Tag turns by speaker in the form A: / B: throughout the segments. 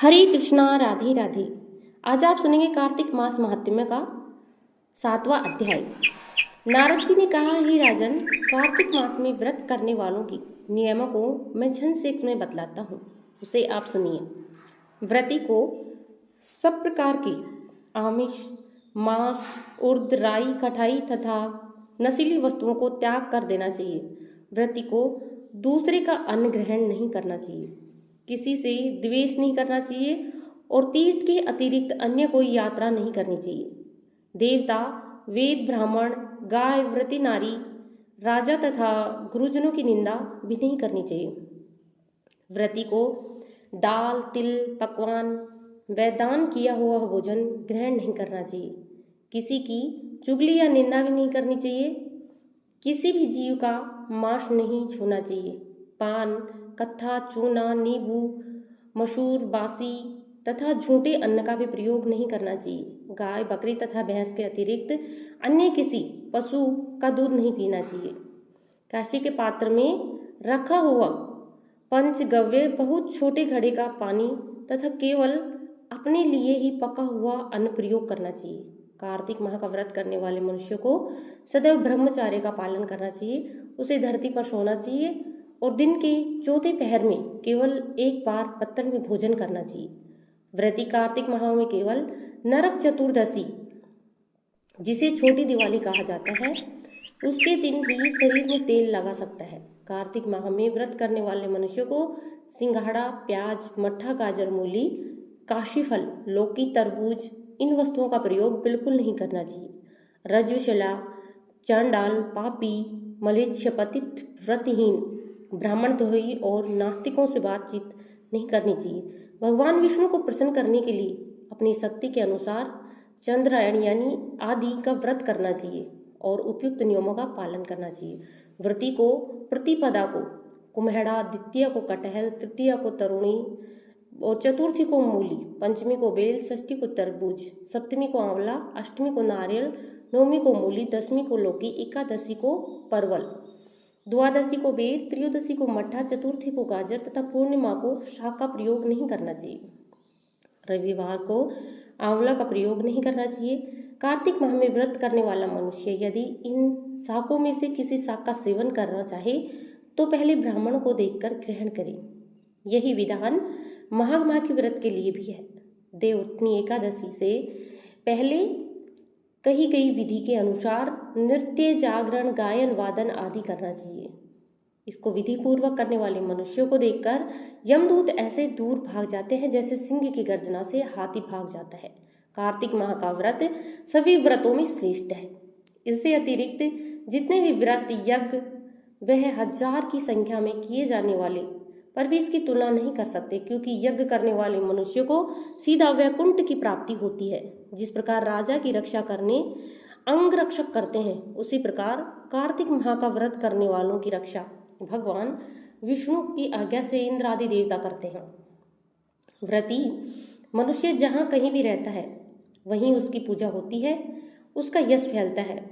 A: हरे कृष्णा राधे राधे। आज आप सुनेंगे कार्तिक मास महात्म्य का 7वां अध्याय। नारद जी ने कहा, हे राजन, कार्तिक मास में व्रत करने वालों की नियमों को मैं झनसेक में बतलाता हूँ, उसे आप सुनिए। व्रती को सब प्रकार के आमिष, मांस, उर्द, राई, खटाई तथा नशीली वस्तुओं को त्याग कर देना चाहिए। व्रती को दूसरे का अन्न ग्रहण नहीं करना चाहिए, किसी से द्वेष नहीं करना चाहिए और तीर्थ के अतिरिक्त अन्य कोई यात्रा नहीं करनी चाहिए। देवता, वेद, ब्राह्मण, गाय, व्रती नारी, राजा तथा गुरुजनों की निंदा भी नहीं करनी चाहिए। व्रती को दाल, तिल, पकवान व दान किया हुआ भोजन ग्रहण नहीं करना चाहिए। किसी की चुगली या निंदा भी नहीं करनी चाहिए। किसी भी जीव का मांस नहीं छूना चाहिए। पान, कत्था, चूना, नींबू, मसूर, बासी तथा झूठे अन्न का भी प्रयोग नहीं करना चाहिए। गाय, बकरी तथा भैंस के अतिरिक्त अन्य किसी पशु का दूध नहीं पीना चाहिए। काशी के पात्र में रखा हुआ पंचगव्य बहुत छोटे घड़े का पानी तथा केवल अपने लिए ही पका हुआ अन्न प्रयोग करना चाहिए। कार्तिक माह का व्रत करने वाले मनुष्य को सदैव ब्रह्मचार्य का पालन करना चाहिए। उसे धरती पर सोना चाहिए और दिन के चौथे पहर में केवल एक बार पत्तल में भोजन करना चाहिए। व्रती कार्तिक माह में केवल नरक चतुर्दशी, जिसे छोटी दिवाली कहा जाता है, उसके दिन ही शरीर में तेल लगा सकता है। कार्तिक माह में व्रत करने वाले मनुष्य को सिंघाड़ा, प्याज, मट्ठा, गाजर, मूली, काशीफल, लौकी, तरबूज, इन वस्तुओं का प्रयोग बिल्कुल नहीं करना चाहिए। रज्जुशिला, चांडाल, पापी, मलेच्छ, पतित, व्रतहीन, ब्राह्मणद्रोही और नास्तिकों से बातचीत नहीं करनी चाहिए। भगवान विष्णु को प्रसन्न करने के लिए अपनी शक्ति के अनुसार चंद्रायण यानी आदि का व्रत करना चाहिए और उपयुक्त नियमों का पालन करना चाहिए। व्रती को प्रतिपदा को कुम्हेड़ा, द्वितीया को कटहल, तृतीया को तरुणी और चतुर्थी को मूली, पंचमी को बेल, षष्ठी को तरबूज, सप्तमी को आंवला, अष्टमी को नारियल, नवमी को मूली, दसवीं को लौकी, एकादशी को परवल, द्वादशी को बेर, त्रयोदशी को मट्ठा, चतुर्थी को गाजर तथा पूर्णिमा को शाक का प्रयोग नहीं करना चाहिए। रविवार को आंवला का प्रयोग नहीं करना चाहिए। कार्तिक माह में व्रत करने वाला मनुष्य यदि इन शाकों में से किसी शाक का सेवन करना चाहे तो पहले ब्राह्मण को देखकर ग्रहण करे। यही विधान माघ माह के व्रत के लिए भी है। देवउठनी एकादशी से पहले कही गई विधि के अनुसार नृत्य, जागरण, गायन, वादन आदि करना चाहिए। इसको विधि पूर्वक करने वाले मनुष्यों को देखकर यमदूत ऐसे दूर भाग जाते हैं जैसे सिंह की गर्जना से हाथी भाग जाता है। कार्तिक माह का व्रत सभी व्रतों में श्रेष्ठ है। इससे अतिरिक्त जितने भी व्रत, यज्ञ वह 1000 की संख्या में किए जाने वाले पर भी इसकी तुलना नहीं कर सकते, क्योंकि यज्ञ करने वाले मनुष्य को सीधा वैकुंठ की प्राप्ति होती है। जिस प्रकार राजा की रक्षा करने अंग रक्षक करते हैं, उसी प्रकार कार्तिक माह का व्रत करने वालों की रक्षा भगवान विष्णु की आज्ञा से इंद्र आदि देवता करते हैं। व्रती मनुष्य जहाँ कहीं भी रहता है वहीं उसकी पूजा होती है, उसका यश फैलता है।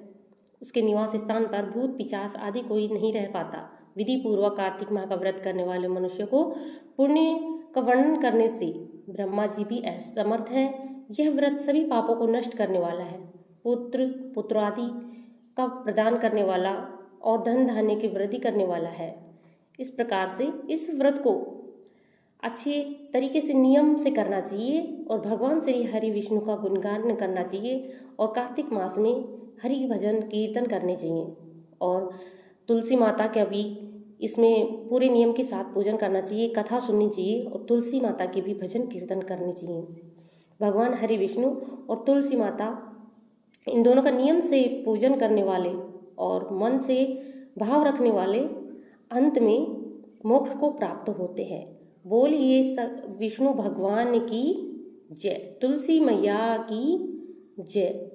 A: उसके निवास स्थान पर भूत, पिशाच आदि कोई नहीं रह पाता। विधि पूर्वक कार्तिक माह का व्रत करने वाले मनुष्य को पुण्य का वर्णन करने से ब्रह्मा जी भी असमर्थ है। यह व्रत सभी पापों को नष्ट करने वाला है, पुत्र, पुत्रादि का प्रदान करने वाला और धन धान्य की वृद्धि करने वाला है। इस प्रकार से इस व्रत को अच्छे तरीके से नियम से करना चाहिए और भगवान श्री हरि विष्णु का गुणगान करना चाहिए और कार्तिक मास में हरि भजन कीर्तन करने चाहिए और तुलसी माता का भी इसमें पूरे नियम के साथ पूजन करना चाहिए, कथा सुननी चाहिए और तुलसी माता के भी भजन कीर्तन करने चाहिए। भगवान हरि विष्णु और तुलसी माता इन दोनों का नियम से पूजन करने वाले और मन से भाव रखने वाले अंत में मोक्ष को प्राप्त होते हैं। बोलिए विष्णु भगवान की जय, तुलसी मैया की जय।